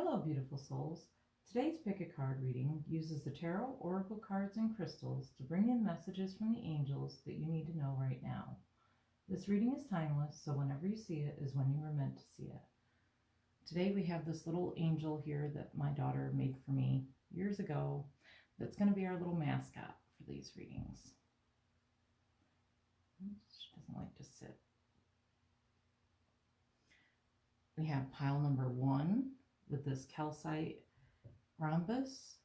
Hello, beautiful souls. Today's pick a card reading uses the tarot, oracle cards, and crystals to bring in messages from the angels that you need to know right now. This reading is timeless, so whenever you see it is when you were meant to see it. Today we have this little angel here that my daughter made for me years ago that's going to be our little mascot for these readings. She doesn't like to sit. We have pile number 1 with this calcite rhombus.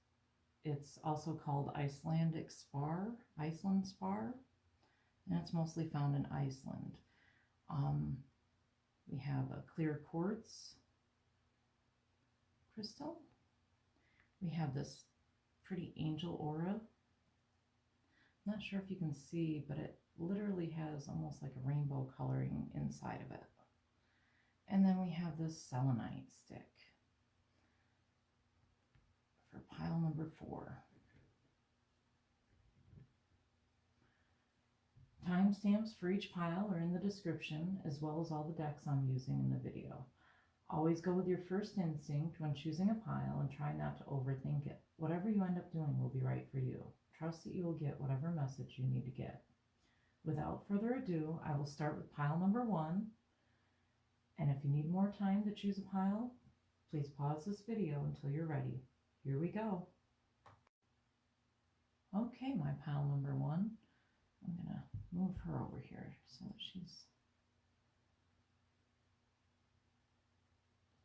It's also called Icelandic Spar, Iceland Spar, and it's mostly found in Iceland. We have a clear quartz crystal. We have this pretty angel aura. I'm not sure if you can see, but it literally has almost like a rainbow coloring inside of it. And then we have this selenite stick for pile number 4. Timestamps for each pile are in the description, as well as all the decks I'm using in the video. Always go with your first instinct when choosing a pile and try not to overthink it. Whatever you end up doing will be right for you. Trust that you will get whatever message you need to get. Without further ado, I will start with pile number 1. And if you need more time to choose a pile, please pause this video until you're ready. Here we go. Okay, my pile number 1. I'm going to move her over here so that she's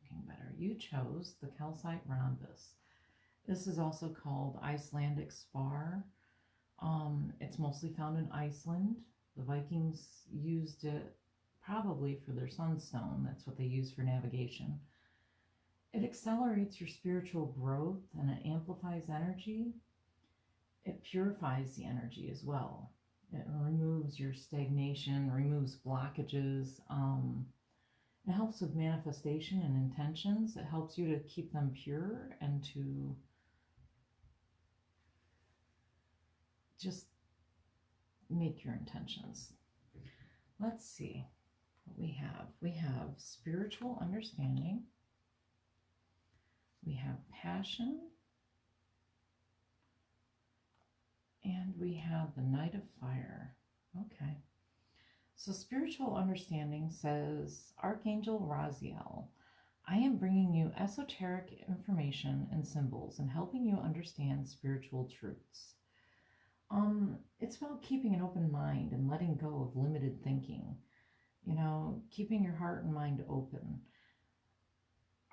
looking better. You chose the calcite rhombus. This is also called Icelandic Spar. It's mostly found in Iceland. The Vikings used it probably for their sunstone. That's what they use for navigation. It accelerates your spiritual growth and it amplifies energy. It purifies the energy as well. It removes your stagnation, removes blockages. It helps with manifestation and intentions. It helps you to keep them pure and to just make your intentions. Let's see what we have. We have spiritual understanding. We have passion. And we have the Knight of Fire. Okay. So spiritual understanding says, Archangel Raziel, I am bringing you esoteric information and symbols and helping you understand spiritual truths. It's about keeping an open mind and letting go of limited thinking. You know, keeping your heart and mind open.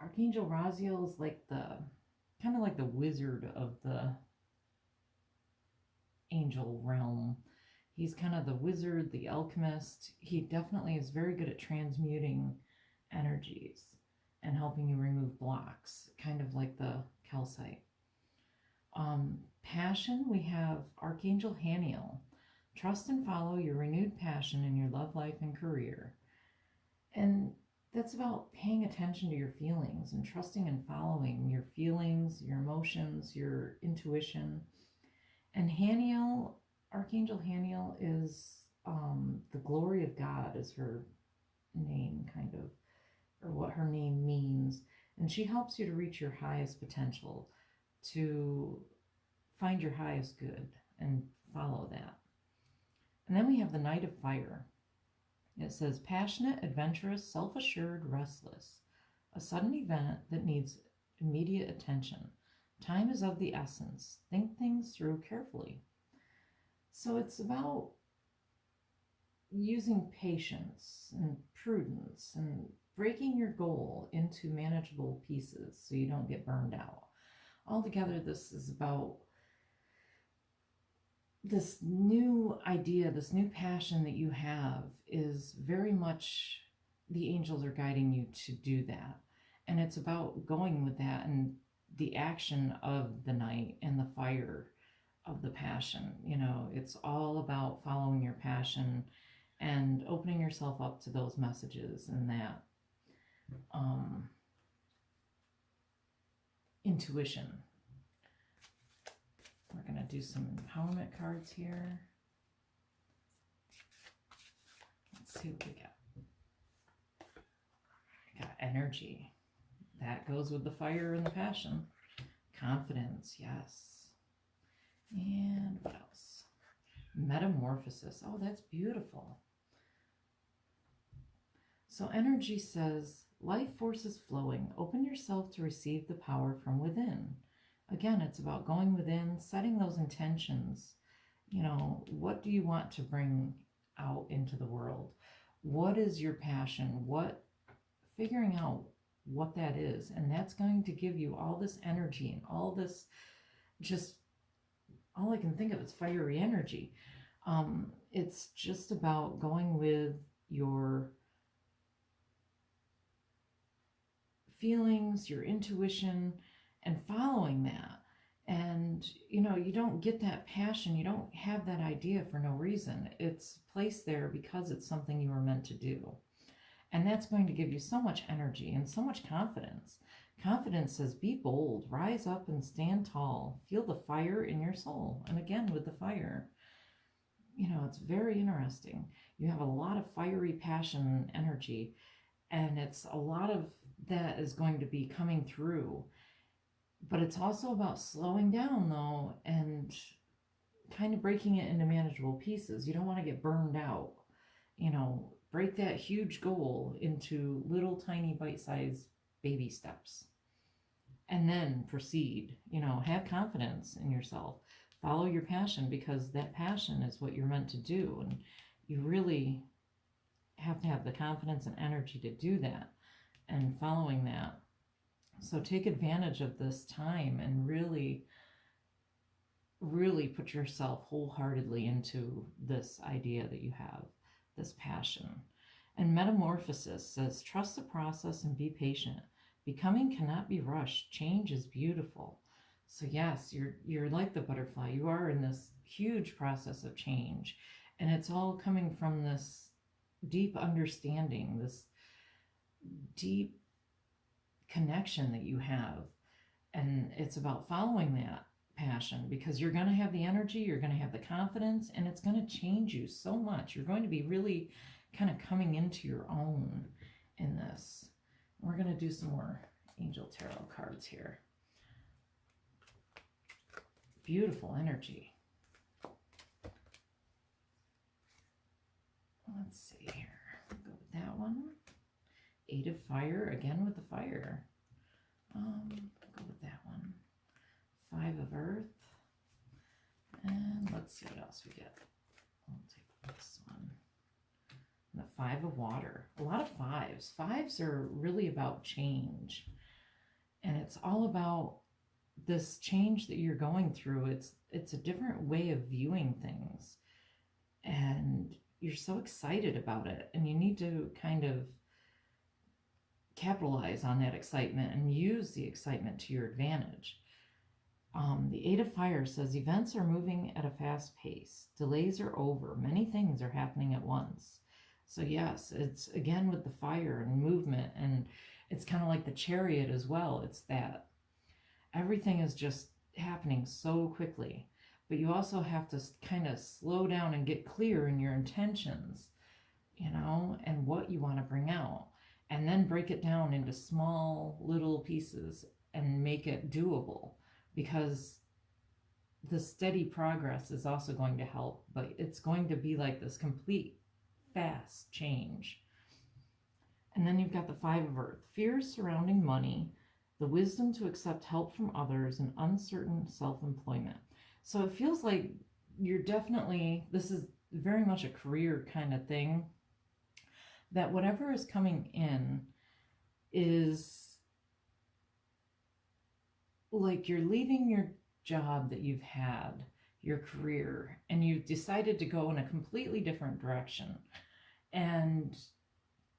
Archangel Raziel is like kind of like the wizard of the angel realm. He's kind of the wizard, the alchemist. He definitely is very good at transmuting energies and helping you remove blocks, kind of like the calcite. Passion, we have Archangel Haniel. Trust and follow your renewed passion in your love life and career. And that's about paying attention to your feelings and trusting and following your feelings, your emotions, your intuition. And Haniel, Archangel Haniel is the glory of God is her name, kind of, or what her name means. And she helps you to reach your highest potential, to find your highest good and follow that. And then we have the Knight of Fire. It says, passionate, adventurous, self-assured, restless. A sudden event that needs immediate attention. Time is of the essence. Think things through carefully. So it's about using patience and prudence and breaking your goal into manageable pieces so you don't get burned out. Altogether, this is about this new idea, this new passion that you have is very much the angels are guiding you to do that. And it's about going with that and the action of the night and the fire of the passion. You know, it's all about following your passion and opening yourself up to those messages and that intuition. We're going to do some empowerment cards here. Let's see what we got. We got energy. that goes with the fire and the passion. Confidence, yes. And what else? Metamorphosis. Oh, that's beautiful. So energy says, life force is flowing. Open yourself to receive the power from within. Again, it's about going within, setting those intentions. You know, what do you want to bring out into the world? What is your passion? Figuring out what that is. And that's going to give you all this energy and all this, just all I can think of is fiery energy. It's just about going with your feelings, your intuition, and following that. And you don't get that passion, you don't have that idea for no reason. It's placed there because it's something you were meant to do. And that's going to give you so much energy and so much confidence. Confidence says, be bold, rise up and stand tall, feel the fire in your soul. And again, with the fire, it's very interesting. You have a lot of fiery passion and energy, and it's a lot of that is going to be coming through. But it's also about slowing down, though, and kind of breaking it into manageable pieces. You don't want to get burned out. Break that huge goal into little tiny bite-sized baby steps. And then proceed. Have confidence in yourself. Follow your passion, because that passion is what you're meant to do. And you really have to have the confidence and energy to do that and following that. So take advantage of this time and really, really put yourself wholeheartedly into this idea that you have, this passion. And metamorphosis says, trust the process and be patient. Becoming cannot be rushed. Change is beautiful. So yes, you're like the butterfly. You are in this huge process of change. And it's all coming from this deep understanding, this deep connection that you have. And it's about following that passion, because you're going to have the energy, you're going to have the confidence, and it's going to change you so much. You're going to be really kind of coming into your own in this. We're going to do some more Angel Tarot cards here. Beautiful energy. Let's see here. We'll go with that one. 8 of Fire, again with the fire. Go with that one. 5 of Earth. And let's see what else we get. I'll take this one. And the 5 of Water. A lot of fives. Fives are really about change. And it's all about this change that you're going through. It's a different way of viewing things. And you're so excited about it. And you need to kind of capitalize on that excitement and use the excitement to your advantage. The 8 of Fire says, events are moving at a fast pace. Delays are over. Many things are happening at once. So yes, it's again with the fire and movement, and it's kind of like the Chariot as well. It's that everything is just happening so quickly, but you also have to kind of slow down and get clear in your intentions, and what you want to bring out, and then break it down into small little pieces and make it doable, because the steady progress is also going to help, but it's going to be like this complete fast change. And then you've got the 5 of Earth. Fears surrounding money, the wisdom to accept help from others, and uncertain self-employment. So it feels like this is very much a career kind of thing, that whatever is coming in is like you're leaving your job that you've had, your career, and you've decided to go in a completely different direction and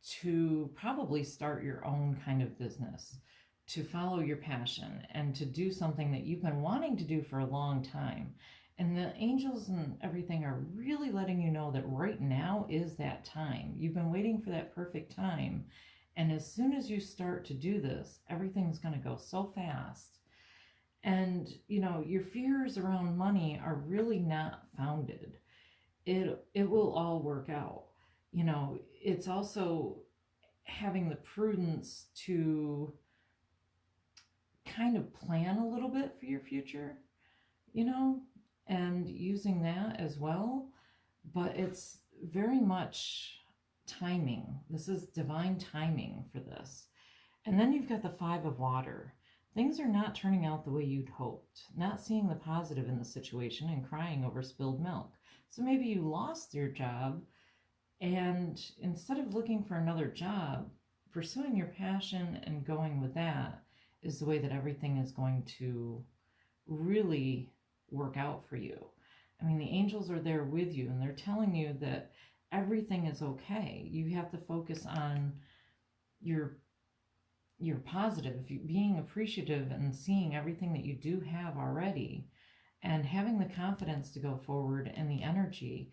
to probably start your own kind of business, to follow your passion and to do something that you've been wanting to do for a long time. And the angels and everything are really letting you know that right now is that time. You've been waiting for that perfect time. And as soon as you start to do this, everything's going to go so fast. And, your fears around money are really not founded. It will all work out. It's also having the prudence to kind of plan a little bit for your future, you know, and using that as well. But it's very much timing. This is divine timing for this. And then you've got the Five of Water. Things are not turning out the way you'd hoped, not seeing the positive in the situation and crying over spilled milk. So maybe you lost your job, and instead of looking for another job, pursuing your passion and going with that is the way that everything is going to really work out for you. I mean, the angels are there with you and they're telling you that everything is okay. You have to focus on your positive, being appreciative and seeing everything that you do have already and having the confidence to go forward and the energy.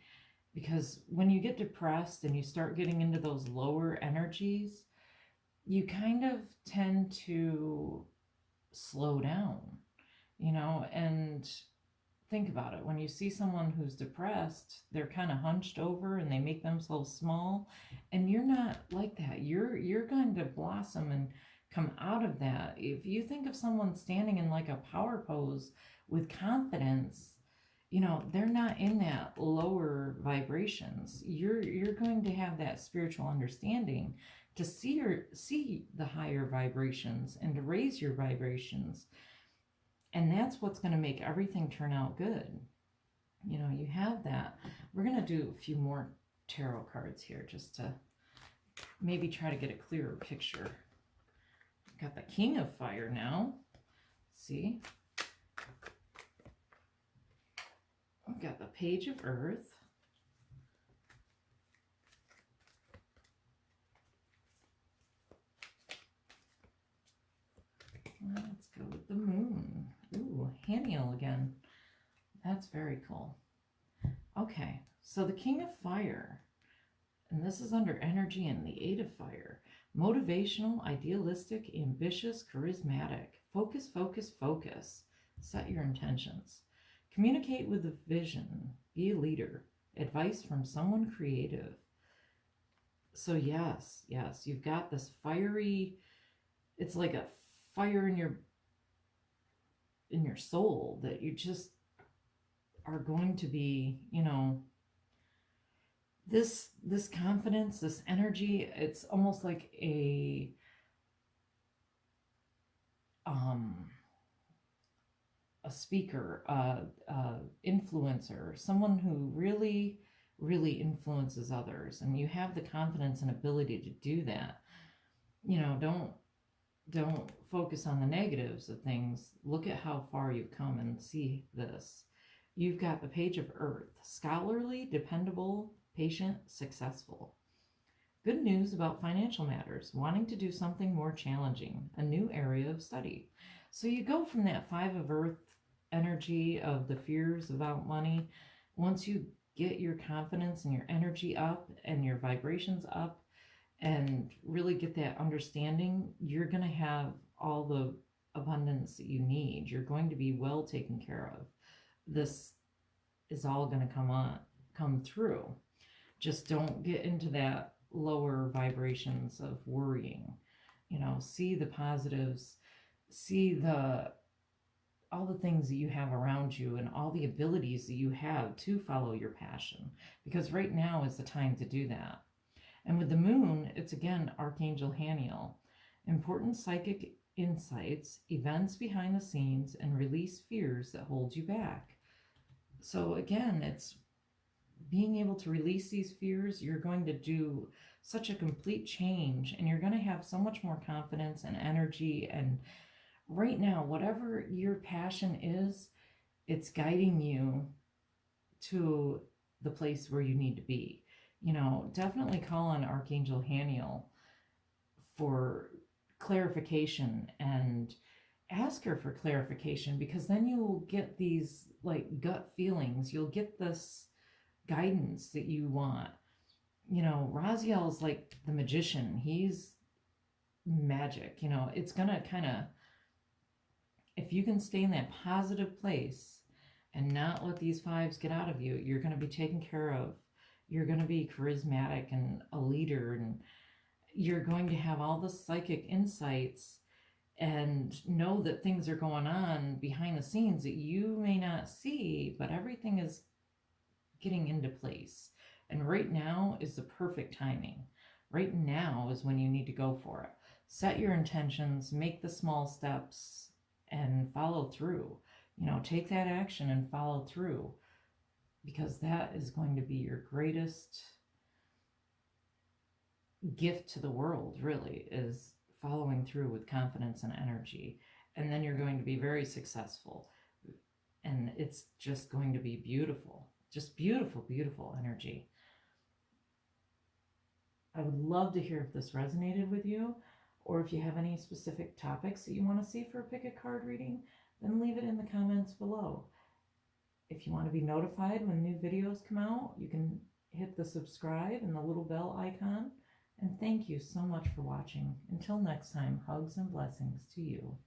Because when you get depressed and you start getting into those lower energies, you kind of tend to slow down, and think about it. When you see someone who's depressed, they're kind of hunched over and they make themselves small, and you're not like that. You're going to blossom and come out of that. If you think of someone standing in like a power pose with confidence, they're not in that lower vibrations. You're going to have that spiritual understanding to see the higher vibrations and to raise your vibrations. And that's what's going to make everything turn out good. You have that. We're going to do a few more tarot cards here just to maybe try to get a clearer picture. Got the King of Fire now. See? We've got the Page of Earth. Let's go with the Moon. Ooh, Haniel again. That's very cool. Okay, so the King of Fire, and this is under energy and the Eight of Fire. Motivational, idealistic, ambitious, charismatic. Focus, focus, focus. Set your intentions. Communicate with a vision. Be a leader. Advice from someone creative. So yes, you've got this fiery, it's like a fire in your soul that you just are going to be, this confidence, this energy. It's almost like a speaker, influencer, someone who really, really influences others, and you have the confidence and ability to do that. Don't focus on the negatives of things. Look at how far you've come and see this. You've got the Page of Earth. Scholarly, dependable, patient, successful. Good news about financial matters. Wanting to do something more challenging. A new area of study. So you go from that Five of Earth energy of the fears about money. Once you get your confidence and your energy up and your vibrations up and really get that understanding, you're going to have all the abundance that you need. You're going to be well taken care of. This is all going to come through. Just don't get into that lower vibrations of worrying. See the positives, see all the things that you have around you and all the abilities that you have to follow your passion, because right now is the time to do that. And with the Moon, it's again Archangel Haniel. Important psychic insights, events behind the scenes, and release fears that hold you back. So again, it's being able to release these fears. You're going to do such a complete change, and you're going to have so much more confidence and energy. And right now, whatever your passion is, it's guiding you to the place where you need to be. Definitely call on Archangel Haniel for clarification and ask her for clarification, because then you'll get these like gut feelings. You'll get this guidance that you want. Raziel's like the magician. He's magic. It's gonna kind of, if you can stay in that positive place and not let these fives get out of you, you're going to be taken care of. You're going to be charismatic and a leader, and you're going to have all the psychic insights, and know that things are going on behind the scenes that you may not see, but everything is getting into place. And right now is the perfect timing. Right now is when you need to go for it. Set your intentions, make the small steps, and follow through. Take that action and follow through, because that is going to be your greatest gift to the world, really, is following through with confidence and energy. And then you're going to be very successful. And it's just going to be beautiful. Just beautiful, beautiful energy. I would love to hear if this resonated with you, or if you have any specific topics that you want to see for a pick a card reading, then leave it in the comments below. If you want to be notified when new videos come out, you can hit the subscribe and the little bell icon. And thank you so much for watching. Until next time, hugs and blessings to you.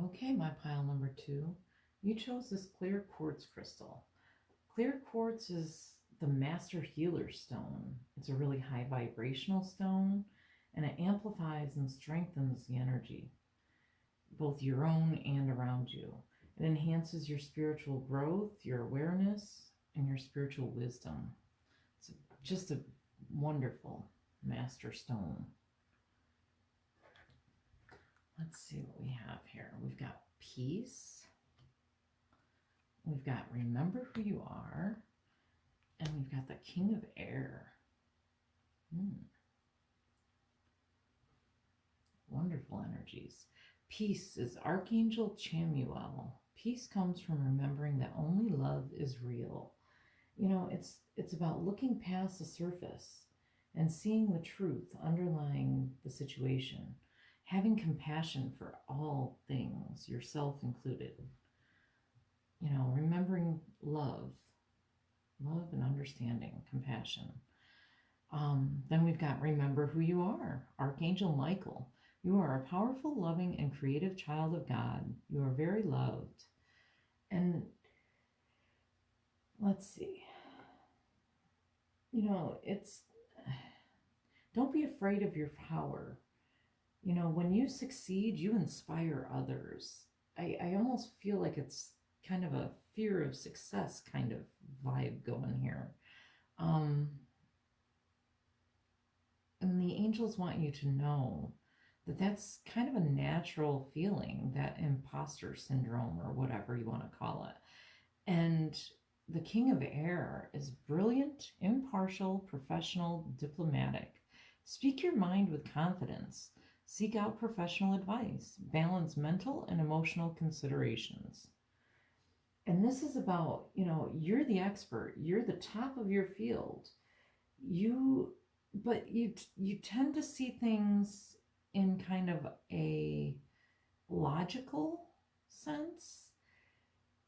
Okay, my pile number 2. You chose this clear quartz crystal. Clear quartz is the master healer stone. It's a really high vibrational stone, and it amplifies and strengthens the energy, both your own and around you. It enhances your spiritual growth, your awareness, and your spiritual wisdom. It's just a wonderful master stone. Let's see what we have here. We've got peace. We've got remember who you are. And we've got the King of Air. Wonderful energies. Peace is Archangel Chamuel. Peace comes from remembering that only love is real. It's about looking past the surface and seeing the truth underlying the situation. Having compassion for all things, yourself included. Remembering love and understanding, compassion. Then we've got remember who you are, Archangel Michael. You are a powerful, loving, and creative child of God. You are very loved. And let's see. Don't be afraid of your power. When you succeed, you inspire others. I almost feel like it's kind of a fear of success kind of vibe going here. And the angels want you to know that that's kind of a natural feeling, that imposter syndrome or whatever you want to call it. And the King of Air is brilliant, impartial, professional, diplomatic. Speak your mind with confidence. Seek out professional advice. Balance mental and emotional considerations. And this is about, you're the expert. You're the top of your field. But you tend to see things in kind of a logical sense.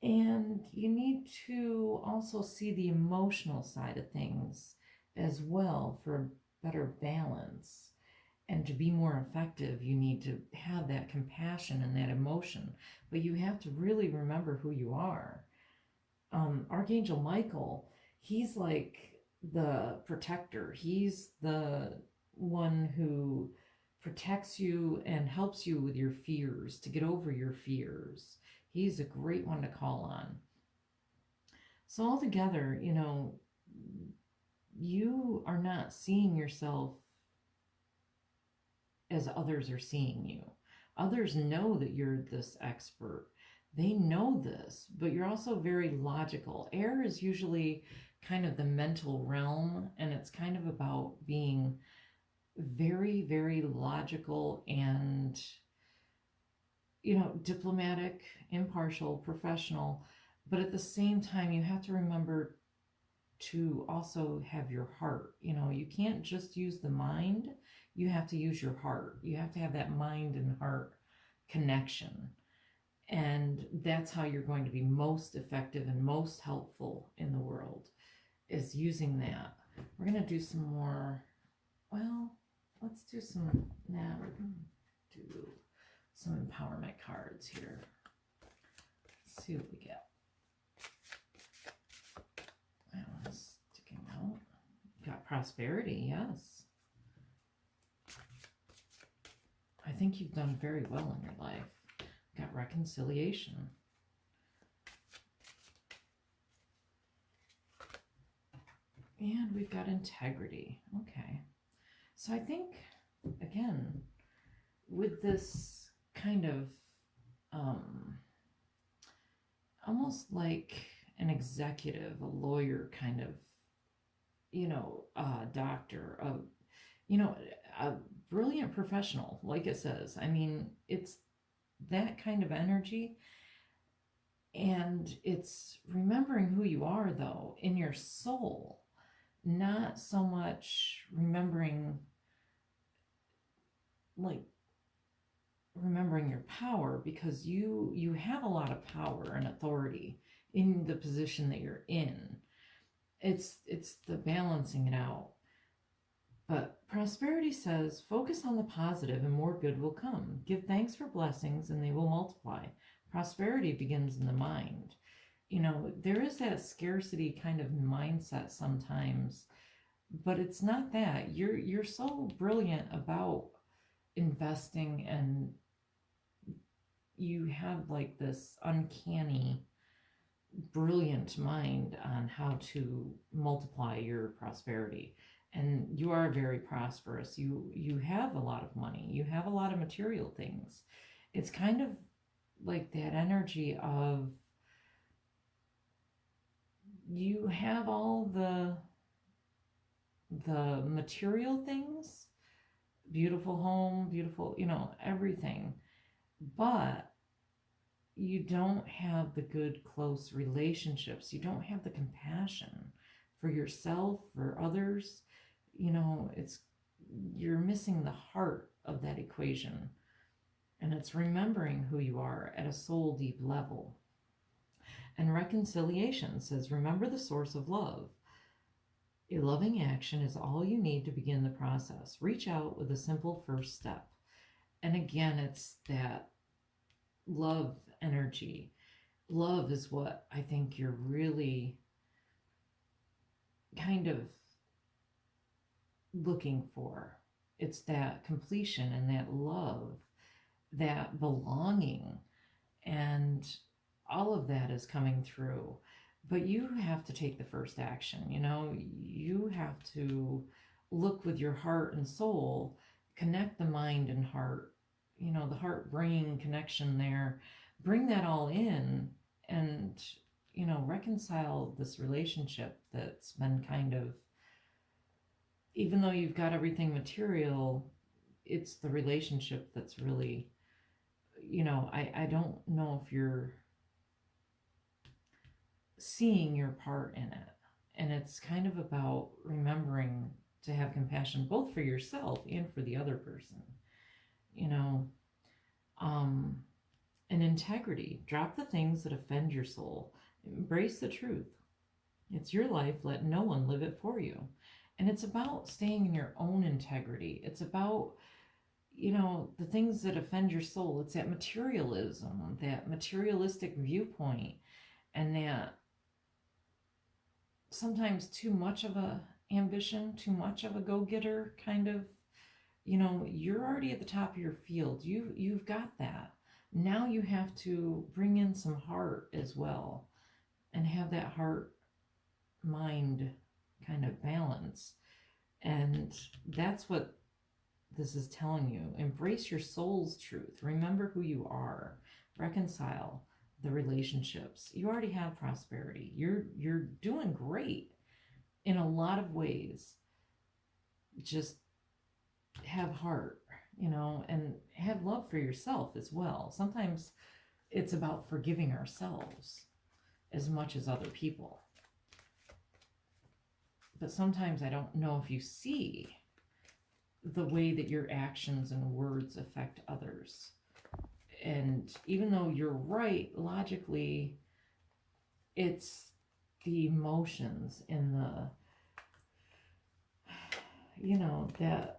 And you need to also see the emotional side of things as well for better balance. And to be more effective, you need to have that compassion and that emotion. But you have to really remember who you are. Archangel Michael, he's like the protector. He's the one who protects you and helps you with your fears, to get over your fears. He's a great one to call on. So altogether, you are not seeing yourself as others are seeing you. Others know that you're this expert. They know this, but you're also very logical. Air is usually kind of the mental realm, and it's kind of about being very, very logical and, diplomatic, impartial, professional. But at the same time, you have to remember to also have your heart. You can't just use the mind. You have to use your heart. You have to have that mind and heart connection. And that's how you're going to be most effective and most helpful in the world, is using that. We're going to do some more, let's do some, we're going to do some empowerment cards here. Let's see what we get. That one's sticking out. Got prosperity, yes. think you've done very well in your life. Got reconciliation. And we've got integrity. Okay. So I think, again, with this kind of almost like an executive, a lawyer kind of, doctor, a brilliant professional, like it says. I mean, it's that kind of energy. And it's remembering who you are, though, in your soul, not so much remembering your power, because you have a lot of power and authority in the position that you're in. It's the balancing it out. But prosperity says, focus on the positive and more good will come. Give thanks for blessings and they will multiply. Prosperity begins in the mind. There is that scarcity kind of mindset sometimes, but it's not that. You're so brilliant about investing, and you have like this uncanny brilliant mind on how to multiply your prosperity. And you are very prosperous. You have a lot of money. You have a lot of material things. It's kind of like that energy of you have all the material things, beautiful home, beautiful, everything, but you don't have the good close relationships. You don't have the compassion for yourself, for others. You're missing the heart of that equation. And it's remembering who you are at a soul deep level. And reconciliation says, remember the source of love. A loving action is all you need to begin the process. Reach out with a simple first step. And again, it's that love energy. Love is what I think you're really kind of looking for. It's that completion and that love, that belonging, and all of that is coming through. But you have to take the first action. You have to look with your heart and soul, connect the mind and heart, the heart brain connection there, bring that all in, and reconcile this relationship that's been kind of, even though you've got everything material, it's the relationship that's really, I don't know if you're seeing your part in it. And it's kind of about remembering to have compassion both for yourself and for the other person. And integrity. Drop the things that offend your soul. Embrace the truth. It's your life. Let no one live it for you. And it's about staying in your own integrity. It's about, the things that offend your soul. It's that materialism, that materialistic viewpoint, and that sometimes too much of a ambition, too much of a go-getter kind of, you're already at the top of your field. You've got that. Now you have to bring in some heart as well and have that heart mind kind of balance. And that's what this is telling you. Embrace your soul's truth. Remember who you are. Reconcile the relationships. You already have prosperity. You're doing great in a lot of ways. Just have heart, and have love for yourself as well. Sometimes it's about forgiving ourselves as much as other people. But sometimes I don't know if you see the way that your actions and words affect others. And even though you're right, logically, it's the emotions and that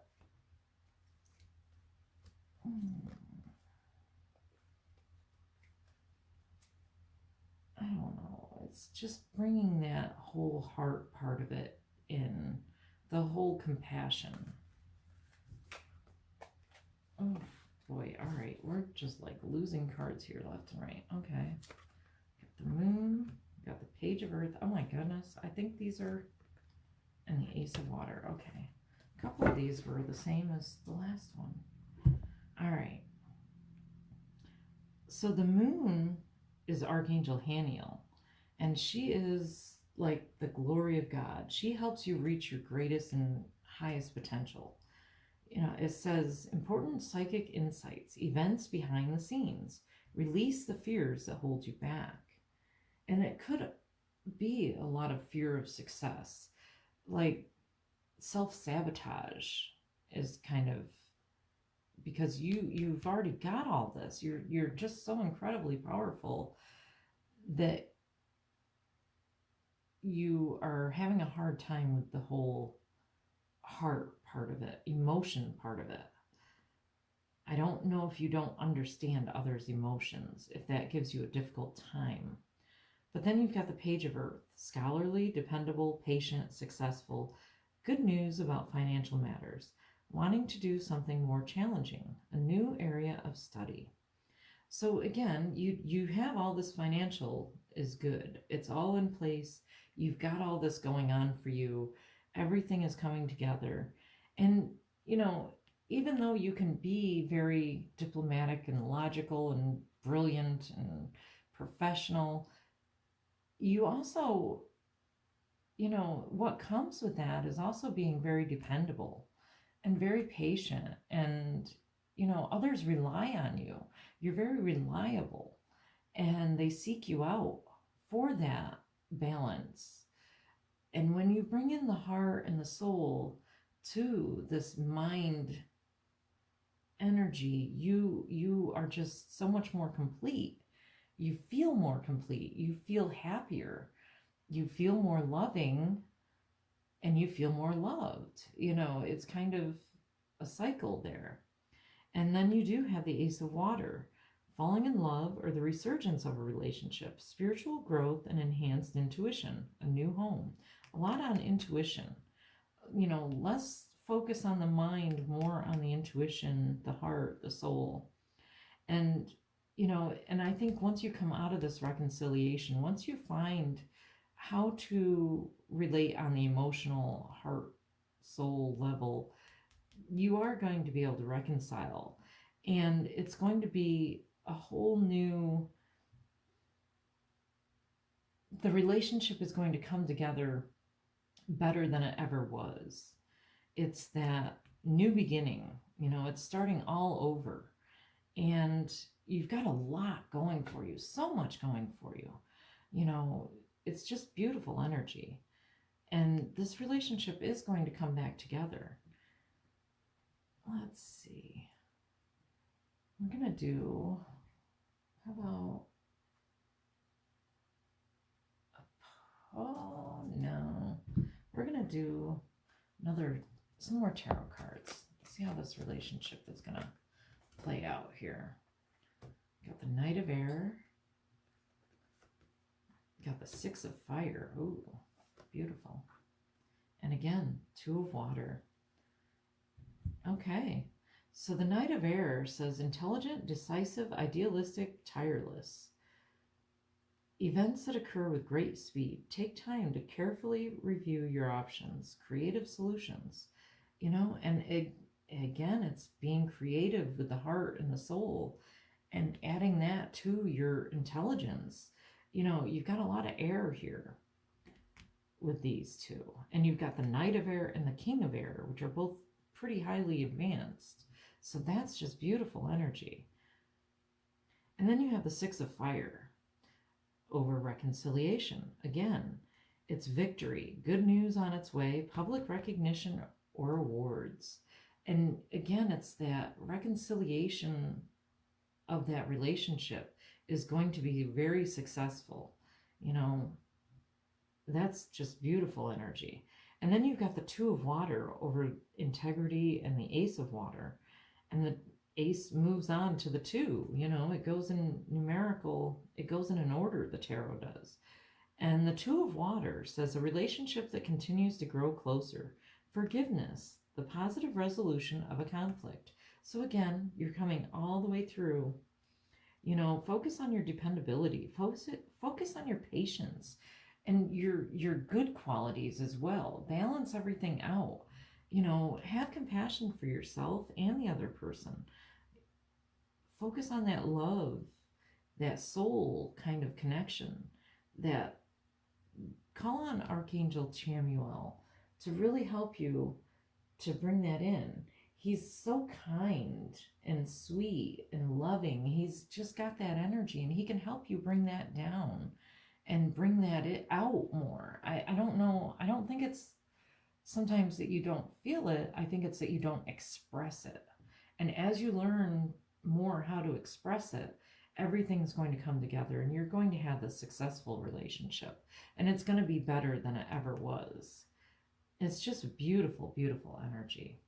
I don't know. It's just bringing that whole heart part of it in, the whole compassion. Boy, all right, we're just like losing cards here left and right. Okay. Got the moon, got the page of earth. Oh my goodness, I think these are, and the ace of water. Okay. A couple of these were the same as the last one. All right. So the moon is Archangel Haniel, and she is like the glory of God. She helps you reach your greatest and highest potential. It says important psychic insights, events behind the scenes, release the fears that hold you back. And it could be a lot of fear of success, like self-sabotage is kind of, because you've already got all this. You're just so incredibly powerful that you are having a hard time with the whole heart part of it, emotion part of it. I don't know if you don't understand others' emotions, if that gives you a difficult time. But then you've got the page of earth, scholarly, dependable, patient, successful, good news about financial matters, wanting to do something more challenging, a new area of study. So again, you have all this financial is good. It's all in place. You've got all this going on for you. Everything is coming together. And, even though you can be very diplomatic and logical and brilliant and professional, you also, what comes with that is also being very dependable and very patient. And, others rely on you. You're very reliable, and they seek you out for that balance. And when you bring in the heart and the soul to this mind energy, you are just so much more complete. You feel more complete. You feel happier. You feel more loving, and you feel more loved. It's kind of a cycle there. And then you do have the ace of water, falling in love or the resurgence of a relationship, spiritual growth and enhanced intuition, a new home. A lot on intuition. Less focus on the mind, more on the intuition, the heart, the soul. And, and I think once you come out of this reconciliation, once you find how to relate on the emotional heart, soul level, you are going to be able to reconcile. And it's going to be a whole new, the relationship is going to come together better than it ever was. It's that new beginning, it's starting all over. And you've got a lot going for you, so much going for you. It's just beautiful energy. And this relationship is going to come back together. Let's see. We're going to do, how about, oh no. We're going to do some more tarot cards. See how this relationship is going to play out here. Got the Knight of Air. Got the Six of Fire. Ooh, beautiful. And again, Two of Water. Okay, so the Knight of Air says intelligent, decisive, idealistic, tireless. Events that occur with great speed. Take time to carefully review your options. Creative solutions. And again, it's being creative with the heart and the soul and adding that to your intelligence. You've got a lot of air here with these two. And you've got the Knight of Air and the King of Air, which are both pretty highly advanced. So that's just beautiful energy. And then you have the Six of Fire over reconciliation. Again, it's victory, good news on its way, public recognition or awards. And again, it's that reconciliation of that relationship is going to be very successful. That's just beautiful energy. And then you've got the Two of Water over integrity and the Ace of Water. And the Ace moves on to the Two. It goes in numerical, it goes in an order, the tarot does. And the Two of Water says a relationship that continues to grow closer, forgiveness, the positive resolution of a conflict, So again, you're coming all the way through. Focus on your dependability. Focus on your patience and your good qualities as well. Balance everything out. Have compassion for yourself and the other person. Focus on that love, that soul kind of connection. That Call on Archangel Chamuel to really help you to bring that in. He's so kind and sweet and loving. He's just got that energy, and he can help you bring that down and bring that out more. I don't know. I don't think it's sometimes that you don't feel it. I think it's that you don't express it. And as you learn more how to express it, everything's going to come together, and you're going to have a successful relationship, and it's going to be better than it ever was. It's just beautiful, beautiful energy.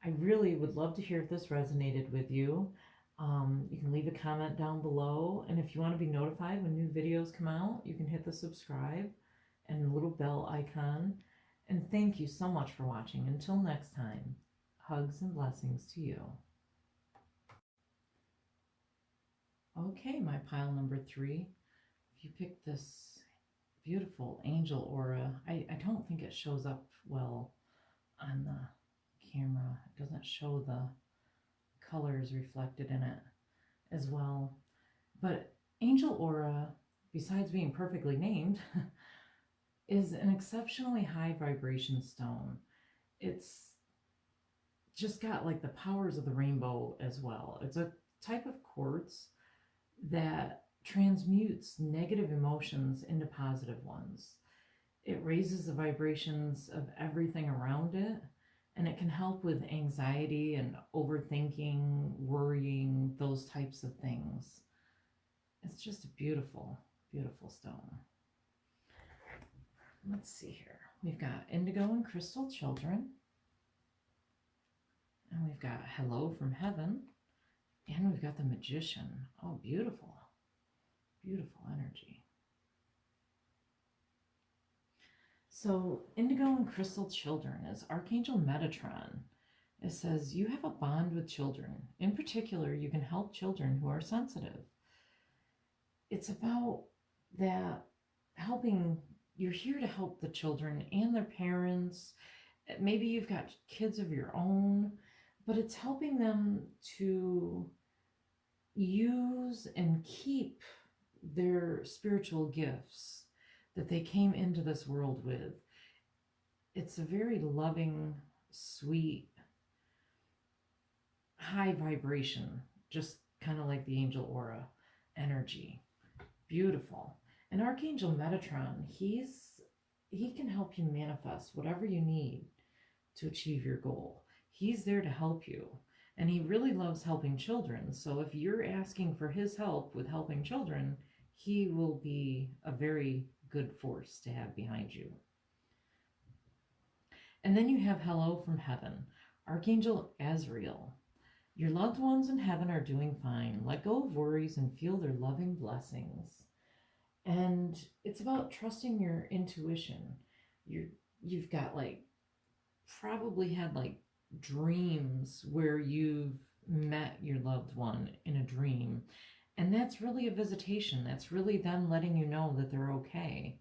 I really would love to hear if this resonated with you. You can leave a comment down below, and if you want to be notified when new videos come out, you can hit the subscribe and the little bell icon. And thank you so much for watching. Until next time, hugs and blessings to you. Okay, my pile number 3. If you pick this beautiful angel aura, I don't think it shows up well on the camera. It doesn't show the colors reflected in it as well. But angel aura, besides being perfectly named, is an exceptionally high vibration stone. It's just got like the powers of the rainbow as well. It's a type of quartz that transmutes negative emotions into positive ones. It raises the vibrations of everything around it, and it can help with anxiety and overthinking, worrying, those types of things. It's just a beautiful, beautiful stone. Let's see here. We've got indigo and crystal children. And we've got hello from heaven. And we've got the magician. Oh, beautiful. Beautiful energy. So indigo and crystal children is Archangel Metatron. It says you have a bond with children. In particular, you can help children who are sensitive. It's about that helping. You're here to help the children and their parents. Maybe you've got kids of your own, but it's helping them to use and keep their spiritual gifts that they came into this world with. It's a very loving, sweet, high vibration, just kind of like the angel aura energy. Beautiful. And Archangel Metatron, he can help you manifest whatever you need to achieve your goal. He's there to help you. And he really loves helping children. So if you're asking for his help with helping children, he will be a very good force to have behind you. And then you have hello from heaven, Archangel Azrael. Your loved ones in heaven are doing fine. Let go of worries and feel their loving blessings. And it's about trusting your intuition. You've got probably had dreams where you've met your loved one in a dream, and that's really a visitation. That's really them letting you know that they're okay.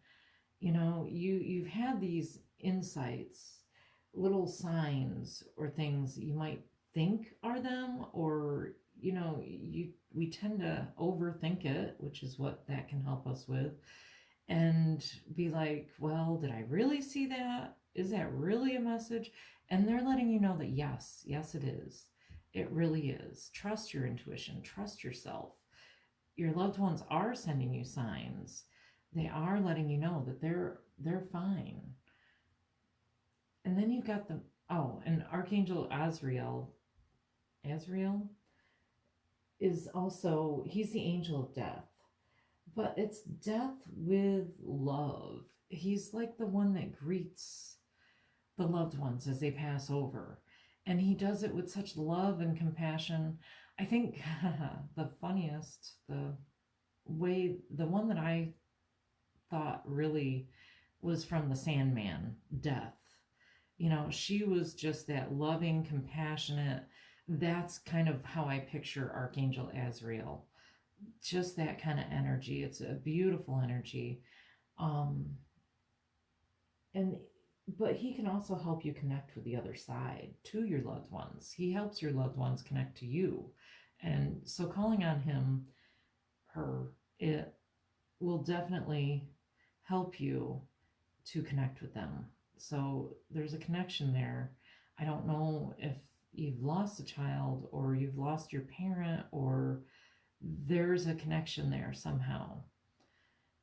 You've had these insights, little signs or things that you might think are them, or we tend to overthink it, which is what that can help us with, and be like, well, did I really see that? Is that really a message? And they're letting you know that yes, it is. It really is. Trust your intuition. Trust yourself. Your loved ones are sending you signs. They are letting you know that they're fine. And then you've got and Archangel Azrael is also, he's the angel of death. But it's death with love. He's like the one that greets the loved ones as they pass over. And he does it with such love and compassion. I think the funniest, the one that I thought really was from the Sandman, Death. She was just that loving, compassionate. That's kind of how I picture Archangel Azrael. Just that kind of energy. It's a beautiful energy. Um, and but he can also help you connect with the other side, to your loved ones. He helps your loved ones connect to you. And so calling on him, her, it will definitely help you to connect with them. So there's a connection there. I don't know if you've lost a child or you've lost your parent, or there's a connection there somehow.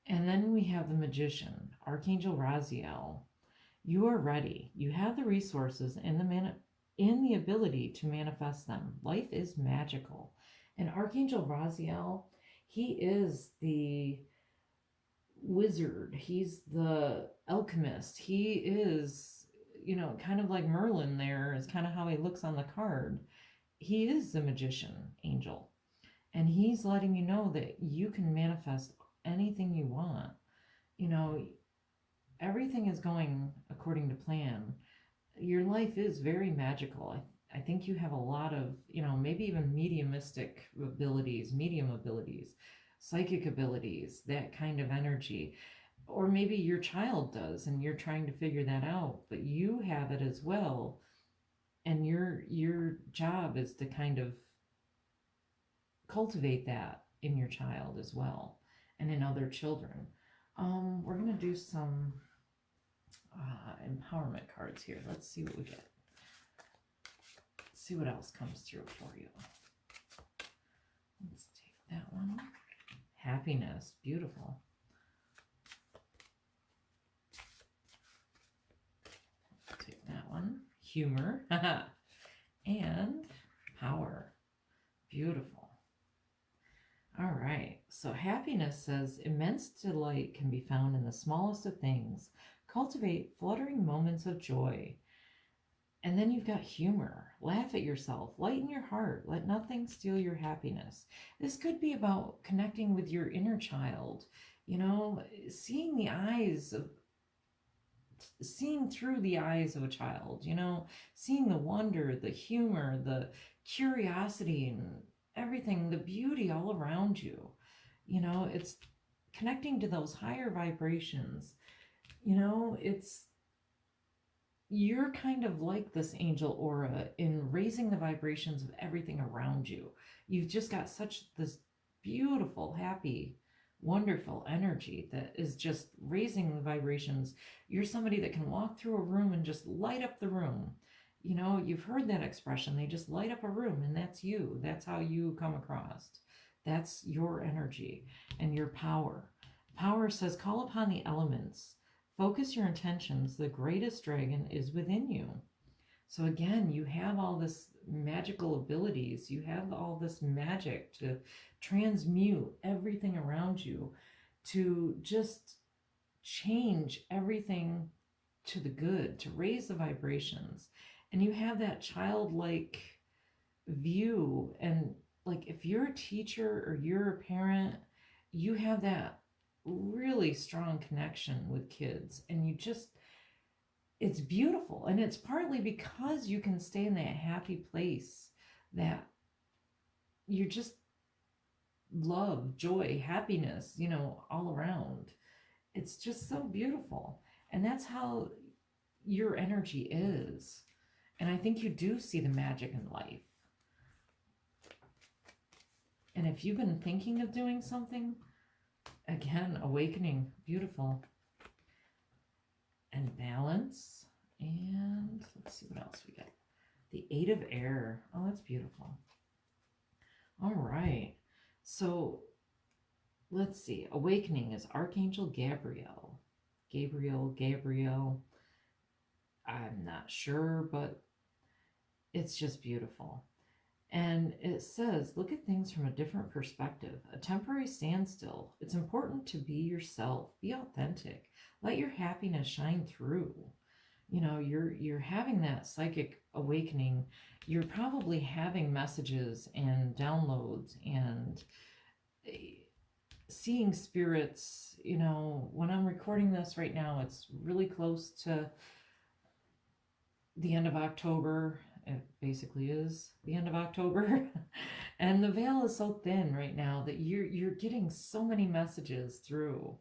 And then we have the magician, Archangel Raziel. You are ready. You have the resources and the ability to manifest them. Life is magical. And Archangel Raziel, he is the wizard. He's the alchemist. He is, kind of like Merlin there is kind of how he looks on the card. He is the magician angel. And he's letting you know that you can manifest anything you want. You know, everything is going according to plan. Your life is very magical. I think you have a lot of, maybe even medium abilities, psychic abilities, that kind of energy. Or maybe your child does and you're trying to figure that out, but you have it as well. And your job is to kind of cultivate that in your child as well and in other children. We're going to do some empowerment cards here. Let's see what we get. Let's see what else comes through for you. Let's take that one. Happiness. Beautiful. Take that one. Humor. And power. Beautiful. All right. So happiness says immense delight can be found in the smallest of things. Cultivate fluttering moments of joy. And then you've got humor. Laugh at yourself. Lighten your heart. Let nothing steal your happiness. This could be about connecting with your inner child. Seeing through the eyes of a child, seeing the wonder, the humor, the curiosity, and everything, the beauty all around you. It's connecting to those higher vibrations. You're kind of like this angel aura in raising the vibrations of everything around you. You've just got such this beautiful, happy, wonderful energy that is just raising the vibrations. You're somebody that can walk through a room and just light up the room. You've heard that expression, they just light up a room, and that's you. That's how you come across. That's your energy and your power. Power says, call upon the elements. Focus your intentions. The greatest dragon is within you. So again, you have all this magical abilities. You have all this magic to transmute everything around you, to just change everything to the good, to raise the vibrations. And you have that childlike view. And like if you're a teacher or you're a parent, you have that really strong connection with kids, and it's beautiful. And it's partly because you can stay in that happy place that you just love, joy, happiness, all around. It's just so beautiful. And that's how your energy is. And I think you do see the magic in life. And if you've been thinking of doing something, again, awakening, beautiful. And balance. And let's see what else we get. The 8 of Air. Oh, that's beautiful. All right. So let's see. Awakening is Archangel Gabriel. Gabriel. I'm not sure, but it's just beautiful. And it says, look at things from a different perspective. A temporary standstill. It's important to be yourself. Be authentic. Let your happiness shine through. You're having that psychic awakening. You're probably having messages and downloads and seeing spirits. When I'm recording this right now, it's really close to the end of October. It basically is the end of October. And the veil is so thin right now that you're getting so many messages through.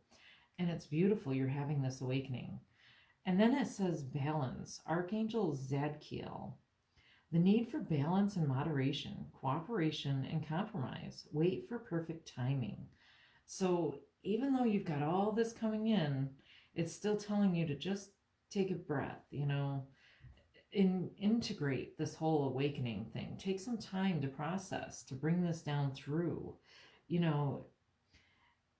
And it's beautiful. You're having this awakening. And then it says balance. Archangel Zadkiel. The need for balance and moderation, cooperation and compromise. Wait for perfect timing. So even though you've got all this coming in, it's still telling you to just take a breath, integrate this whole awakening thing. Take some time to process, to bring this down through. You know,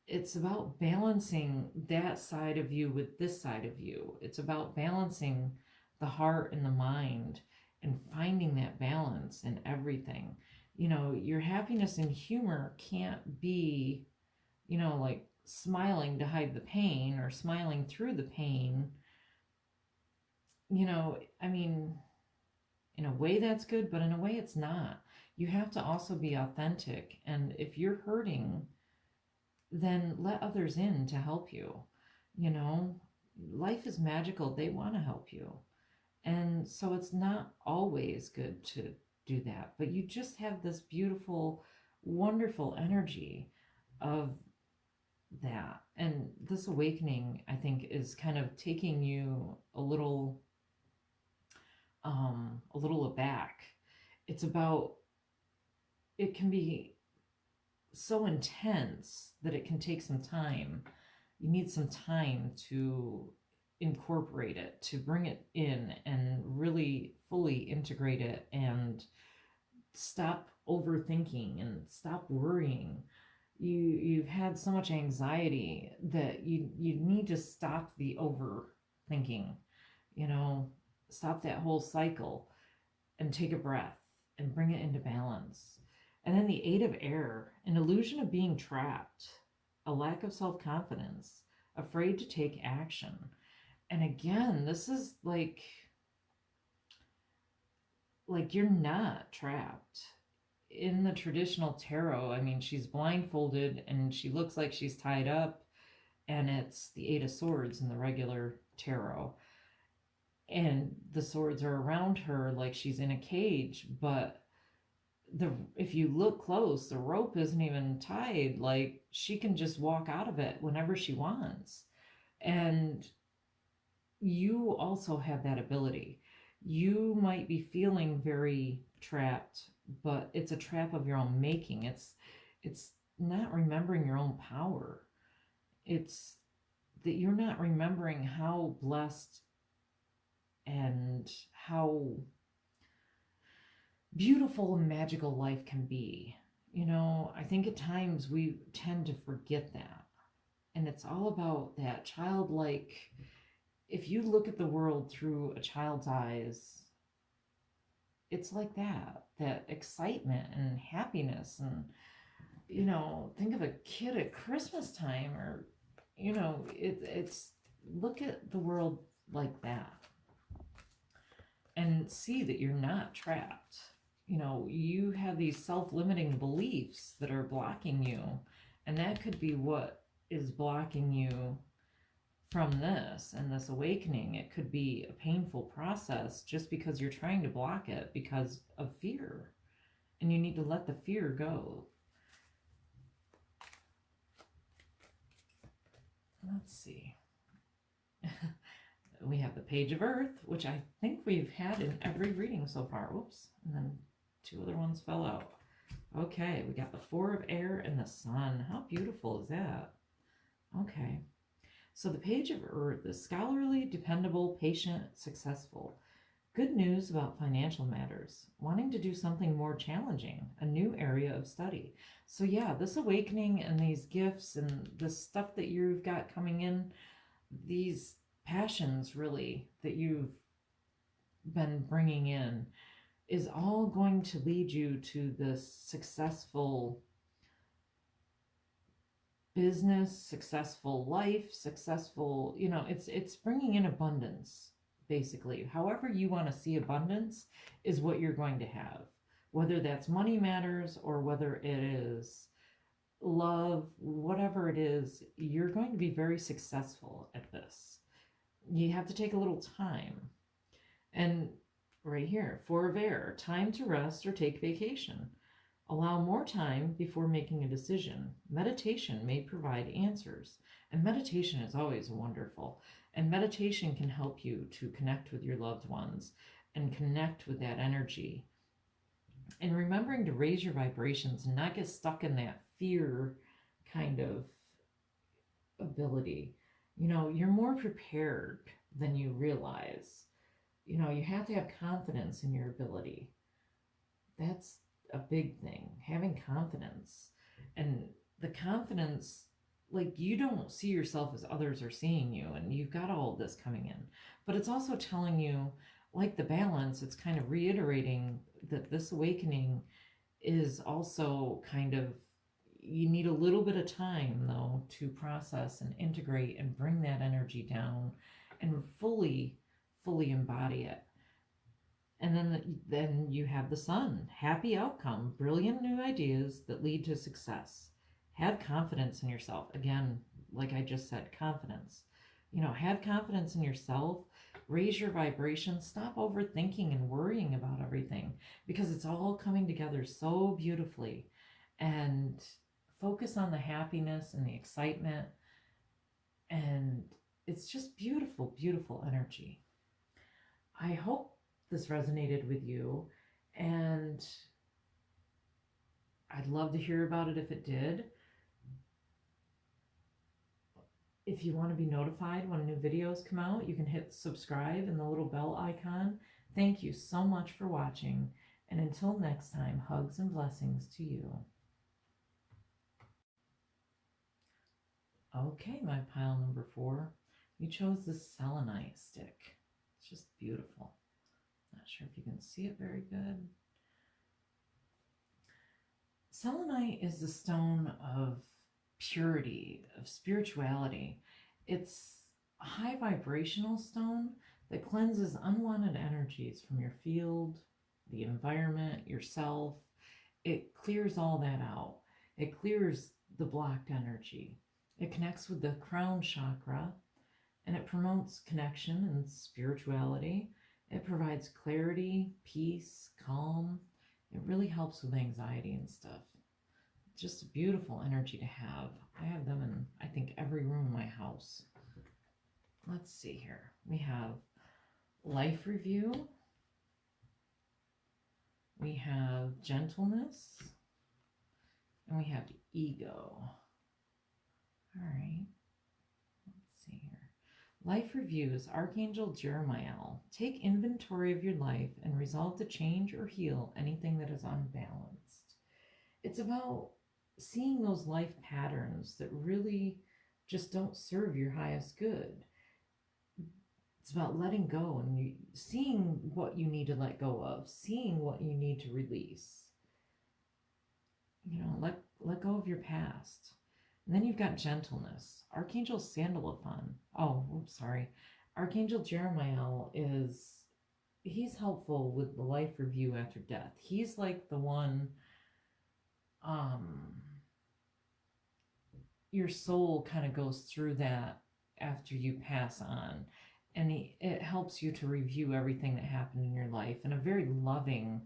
it's about balancing that side of you with this side of you. It's about balancing the heart and the mind and finding that balance in everything. Your happiness and humor can't be, like smiling to hide the pain or smiling through the pain. I mean, in a way that's good, but in a way it's not. You have to also be authentic. And if you're hurting, then let others in to help you. You know, Life is magical. They want to help you. And so it's not always good to do that, but you just have this beautiful, wonderful energy of that. And this awakening, I think, is kind of taking you a little aback. It's about, it can be so intense that it can take some time. You need some time to incorporate it, to bring it in and really fully integrate it and stop overthinking and stop worrying. You've had so much anxiety that you need to stop the overthinking, you know, stop that whole cycle and take a breath and bring it into balance. And then the Eight of Air, an illusion of being trapped, a lack of self-confidence, afraid to take action. And again, this is like you're not trapped. In the traditional tarot, I mean, she's blindfolded and she looks like she's tied up, and it's the Eight of Swords in the regular tarot. And the swords are around her like she's in a cage, but if you look close, the rope isn't even tied. Like, she can just walk out of it whenever she wants. And you also have that ability. You might be feeling very trapped, but it's a trap of your own making. It's not remembering your own power. It's that you're not remembering how blessed and how beautiful and magical life can be. I think at times we tend to forget that. And it's all about that childlike, if you look at the world through a child's eyes, it's like that excitement and happiness. And, think of a kid at Christmas time, or, it's look at the world like that and see that you're not trapped. You have these self-limiting beliefs that are blocking you, and that could be what is blocking you from this and this awakening. It could be a painful process just because you're trying to block it because of fear, and you need to let the fear go. Let's see. We have the Page of Earth, which I think we've had in every reading so far. Whoops. And then two other ones fell out. Okay, we got the Four of Air and the Sun. How beautiful is that? Okay. So the Page of Earth is scholarly, dependable, patient, successful. Good news about financial matters. Wanting to do something more challenging, a new area of study. So yeah, this awakening and these gifts and the stuff that you've got coming in, these passions really that you've been bringing in, is all going to lead you to this successful business, successful life, successful, it's bringing in abundance. Basically, however you want to see abundance is what you're going to have, whether that's money matters or whether it is love, whatever it is, you're going to be very successful at this. You have to take a little time. And right here, 4 of air, time to rest or take vacation. Allow more time before making a decision. Meditation may provide answers. And meditation is always wonderful. And meditation can help you to connect with your loved ones and connect with that energy. And remembering to raise your vibrations and not get stuck in that fear kind of ability. You're more prepared than you realize. You have to have confidence in your ability. That's a big thing, having confidence. And the confidence, like, you don't see yourself as others are seeing you, and you've got all of this coming in. But it's also telling you, like the balance, it's kind of reiterating that this awakening is also kind of, you need a little bit of time though to process and integrate and bring that energy down and fully embody it. And then you have the sun, happy outcome, brilliant new ideas that lead to success. Have confidence in yourself. Again, like I just said, confidence. Have confidence in yourself. Raise your vibration. Stop overthinking and worrying about everything, because it's all coming together so beautifully. And focus on the happiness and the excitement. And it's just beautiful, beautiful energy. I hope this resonated with you, and I'd love to hear about it if it did. If you want to be notified when new videos come out, you can hit subscribe and the little bell icon. Thank you so much for watching, and until next time, hugs and blessings to you. Okay, my pile number 4. You chose the Selenite stick. It's just beautiful. Not sure if you can see it very good. Selenite is the stone of purity, of spirituality. It's a high vibrational stone that cleanses unwanted energies from your field, the environment, yourself. It clears all that out. It clears the blocked energy. It connects with the crown chakra, and it promotes connection and spirituality. It provides clarity, peace, calm. It really helps with anxiety and stuff. Just a beautiful energy to have. I have them in, I think, every room in my house. Let's see here. We have life review. We have gentleness. And we have ego. All right. Let's see here. Life reviews, Archangel Jeremiah. Take inventory of your life and resolve to change or heal anything that is unbalanced. It's about seeing those life patterns that really just don't serve your highest good. It's about letting go and seeing what you need to let go of, seeing what you need to release. Let go of your past. And then you've got gentleness. Archangel Sandalphon. Archangel Jeremiah he's helpful with the life review after death. He's like the one, your soul kind of goes through that after you pass on. And it helps you to review everything that happened in your life in a very loving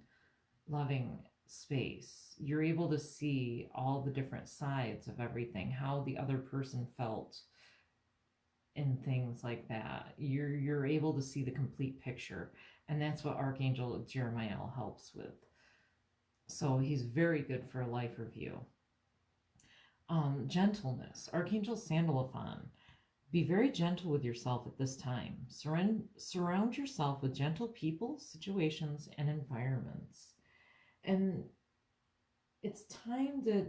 space. You're able to see all the different sides of everything, how the other person felt and things like that. You're able to see the complete picture, and that's what Archangel Jeremiah helps with. So he's very good for a life review. Gentleness, Archangel Sandalphon. Be very gentle with yourself at this time. Surround yourself with gentle people, situations, and environments. And it's time to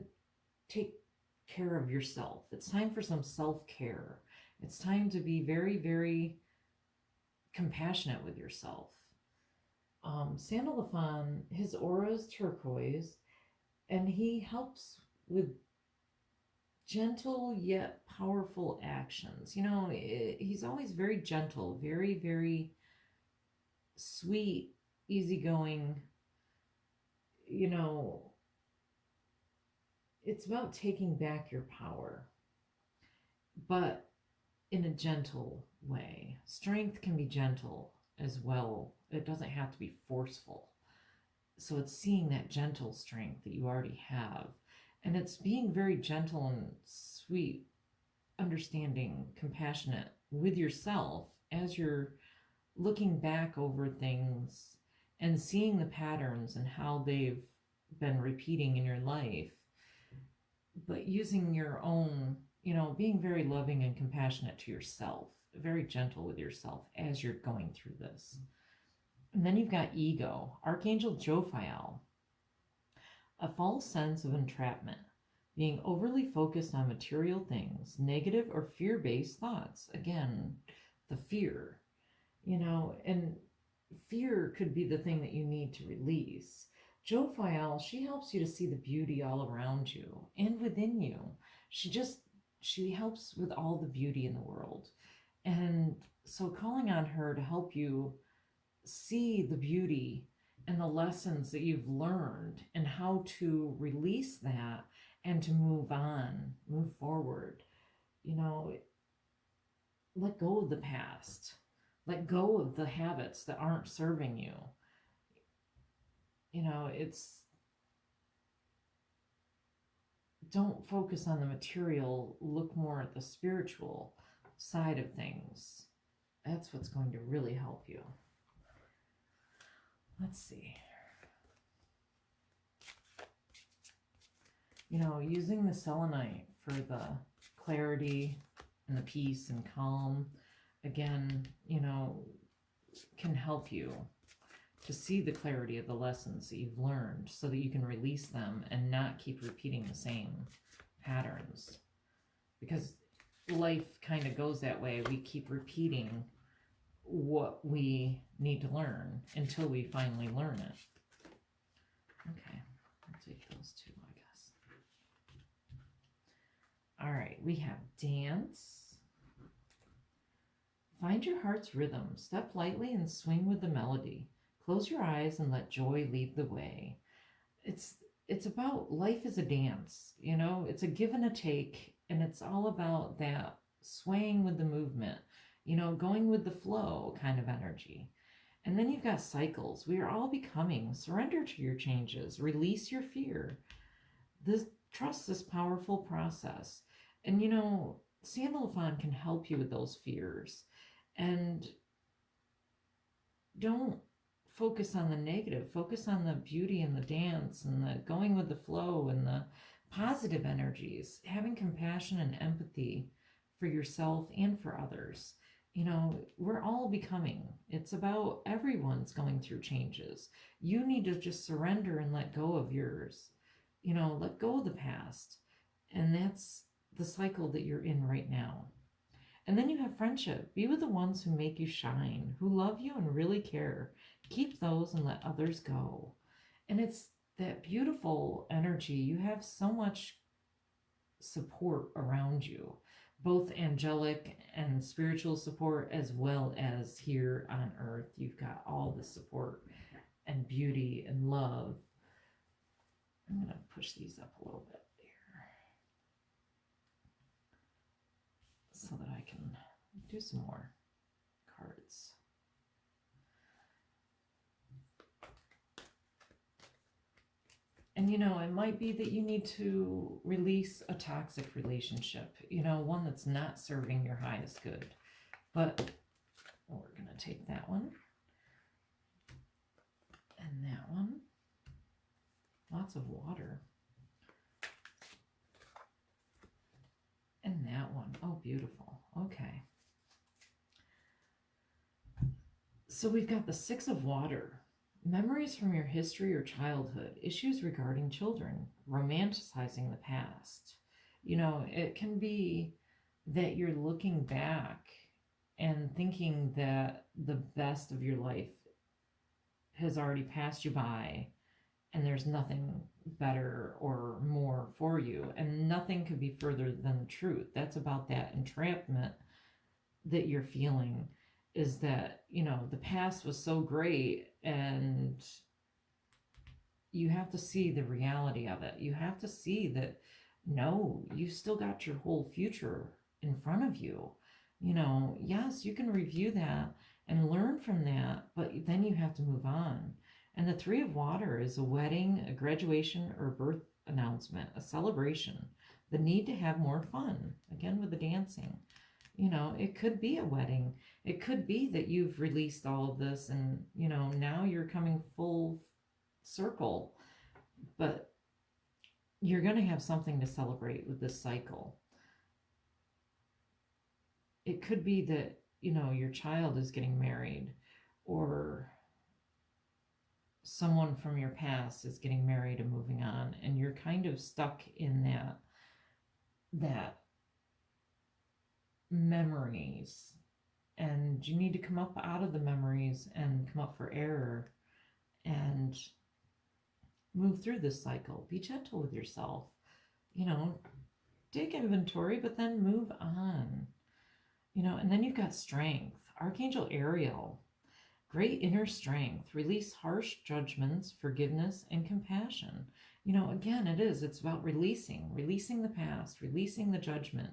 take care of yourself. It's time for some self-care. It's time to be very, very compassionate with yourself. Sandalphon, his aura is turquoise, and he helps with gentle yet powerful actions. He's always very gentle, very, very sweet, easygoing. It's about taking back your power, but in a gentle way. Strength can be gentle as well. It doesn't have to be forceful. So it's seeing that gentle strength that you already have. And it's being very gentle and sweet, understanding, compassionate with yourself as you're looking back over things and seeing the patterns and how they've been repeating in your life, but using your own, being very loving and compassionate to yourself, very gentle with yourself as you're going through this. And then you've got ego, Archangel Jophiel, a false sense of entrapment, being overly focused on material things, negative or fear-based thoughts. Again, the fear, and fear could be the thing that you need to release. Jophiel, she helps you to see the beauty all around you and within you. She helps with all the beauty in the world. And so calling on her to help you see the beauty and the lessons that you've learned and how to release that and to move on, move forward. Let go of the past. Let go of the habits that aren't serving you. Don't focus on the material, look more at the spiritual side of things. That's what's going to really help you. Let's see. Using the selenite for the clarity and the peace and calm, again, can help you to see the clarity of the lessons that you've learned so that you can release them and not keep repeating the same patterns. Because life kind of goes that way. We keep repeating what we need to learn until we finally learn it. Okay, I'll take those two, I guess. All right, we have dance. Find your heart's rhythm. Step lightly and swing with the melody. Close your eyes and let joy lead the way. It's about life as a dance, it's a give and a take, and it's all about that swaying with the movement, going with the flow kind of energy. And then you've got cycles. We are all becoming. Surrender to your changes. Release your fear. Trust this powerful process. And Sandalphon can help you with those fears. And don't focus on the negative. Focus on the beauty and the dance and the going with the flow and the positive energies. Having compassion and empathy for yourself and for others. We're all becoming. It's about everyone's going through changes. You need to just surrender and let go of yours. Let go of the past. And that's the cycle that you're in right now. And then you have friendship. Be with the ones who make you shine, who love you and really care. Keep those and let others go. And it's that beautiful energy. You have so much support around you, both angelic and spiritual support, as well as here on earth. You've got all the support and beauty and love. I'm going to push these up a little bit here so that I can do some more cards. And it might be that you need to release a toxic relationship, one that's not serving your highest good. But we're going to take that one and that one. Lots of water. And that one. Oh, beautiful. Okay. So we've got the Six of Water. Memories from your history or childhood. Issues regarding children. Romanticizing the past. It can be that you're looking back and thinking that the best of your life has already passed you by and there's nothing better or more for you. And nothing could be further than the truth. That's about that entrapment that you're feeling, is that, the past was so great and you have to see the reality of it. You have to see that, no, you still got your whole future in front of you. Yes, you can review that and learn from that, but then you have to move on. And the Three of Water is a wedding, a graduation, or a birth announcement, a celebration, the need to have more fun, again with the dancing. It could be a wedding. It could be that you've released all of this and, now you're coming full circle, but you're going to have something to celebrate with this cycle. It could be that, your child is getting married, or someone from your past is getting married and moving on, and you're kind of stuck in that memories, and you need to come up out of the memories and come up for air and move through this cycle. Be gentle with yourself, take inventory, but then move on. And then you've got strength. Archangel Ariel, great inner strength, release harsh judgments, forgiveness, and compassion. Again, it's about releasing the past, releasing the judgment,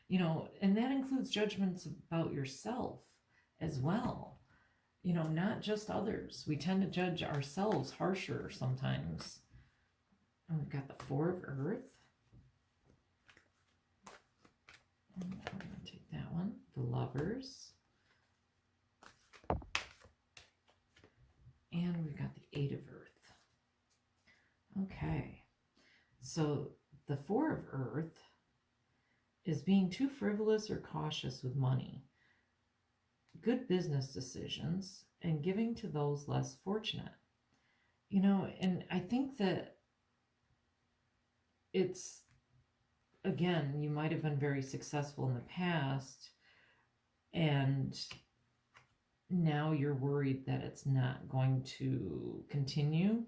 and that includes judgments about yourself as well, not just others. We tend to judge ourselves harsher sometimes. And we've got the Four of Earth. And we're going to take that one. The Lovers. And we've got the Eight of Earth. Okay. So the Four of Earth is being too frivolous or cautious with money, good business decisions, and giving to those less fortunate. And I think that it's, again, you might have been very successful in the past, and now you're worried that it's not going to continue,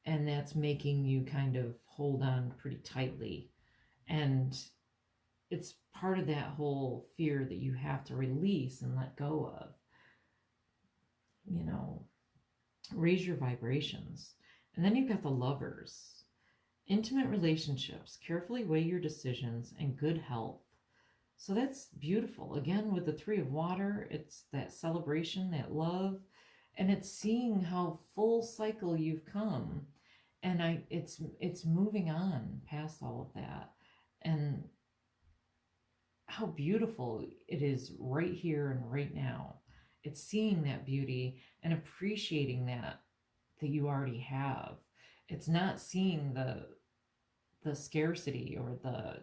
and that's making you kind of hold on pretty tightly. And it's part of that whole fear that you have to release and let go of. Raise your vibrations. And then you've got the Lovers. Intimate relationships, carefully weigh your decisions, and good health. So that's beautiful. Again, with the Three of Water, it's that celebration, that love, and it's seeing how full cycle you've come. And it's moving on past all of that. And how beautiful it is right here and right now. It's seeing that beauty and appreciating that you already have. It's not seeing the scarcity or the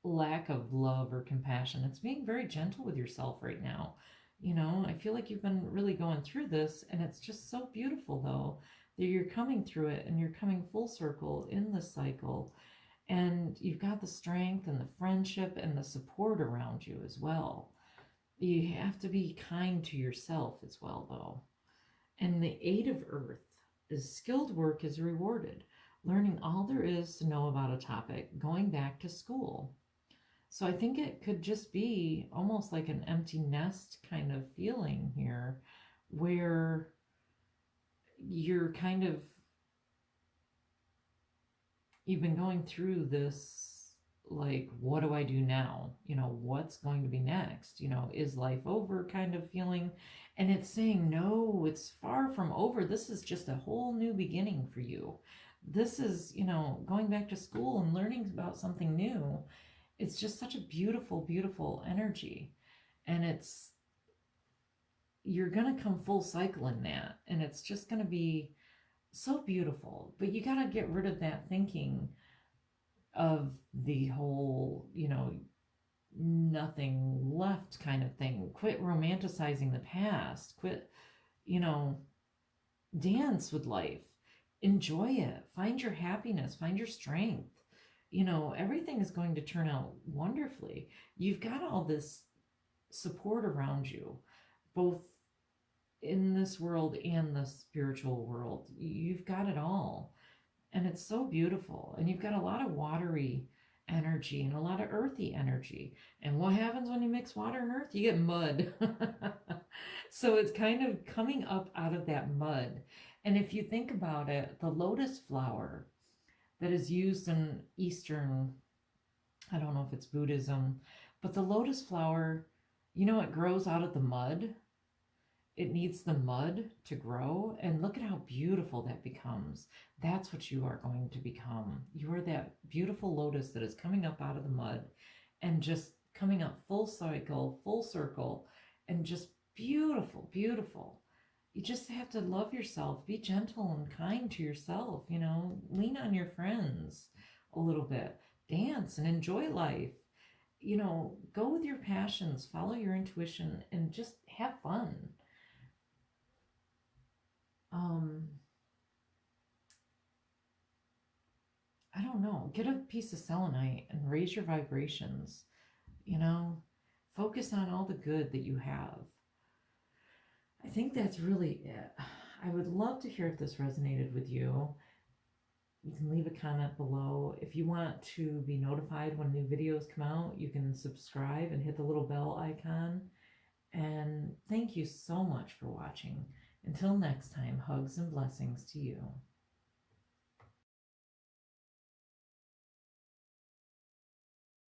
lack of love or compassion. It's being very gentle with yourself right now. I feel like you've been really going through this, and it's just so beautiful though that you're coming through it and you're coming full circle in this cycle. And you've got the strength and the friendship and the support around you as well. You have to be kind to yourself as well, though. And the Eight of Earth is skilled work is rewarded. Learning all there is to know about a topic, going back to school. So I think it could just be almost like an empty nest kind of feeling here, where you're kind of, you've been going through this, like, what do I do now? What's going to be next? Is life over kind of feeling? And it's saying, no, it's far from over. This is just a whole new beginning for you. This is, going back to school and learning about something new. It's just such a beautiful, beautiful energy. And you're going to come full cycle in that. And it's just going to be so beautiful. But you got to get rid of that thinking of the whole, nothing left kind of thing. Quit romanticizing the past. Quit, dance with life. Enjoy it. Find your happiness. Find your strength. Everything is going to turn out wonderfully. You've got all this support around you, both in this world and the spiritual world. You've got it all. And it's so beautiful. And you've got a lot of watery energy and a lot of earthy energy. And what happens when you mix water and earth? You get mud. So it's kind of coming up out of that mud. And if you think about it, the lotus flower that is used in Eastern, I don't know if it's Buddhism, but the lotus flower You know, it grows out of the mud. It needs the mud to grow. And look at how beautiful that becomes. That's what you are going to become. You are that beautiful lotus that is coming up out of the mud and just coming up full cycle, full circle, and just beautiful, beautiful. You just have to love yourself, be gentle and kind to yourself, you know, lean on your friends a little bit, dance and enjoy life. You know, go with your passions, follow your intuition, and just have fun. Um, I don't know, get a piece of selenite and raise your vibrations, you know, focus on all the good that you have. I think that's really it. I would love to hear if this resonated with you. You can leave a comment below. If you want to be notified when new videos come out, you can subscribe and hit the little bell icon. And thank you so much for watching. Until next time, hugs and blessings to you.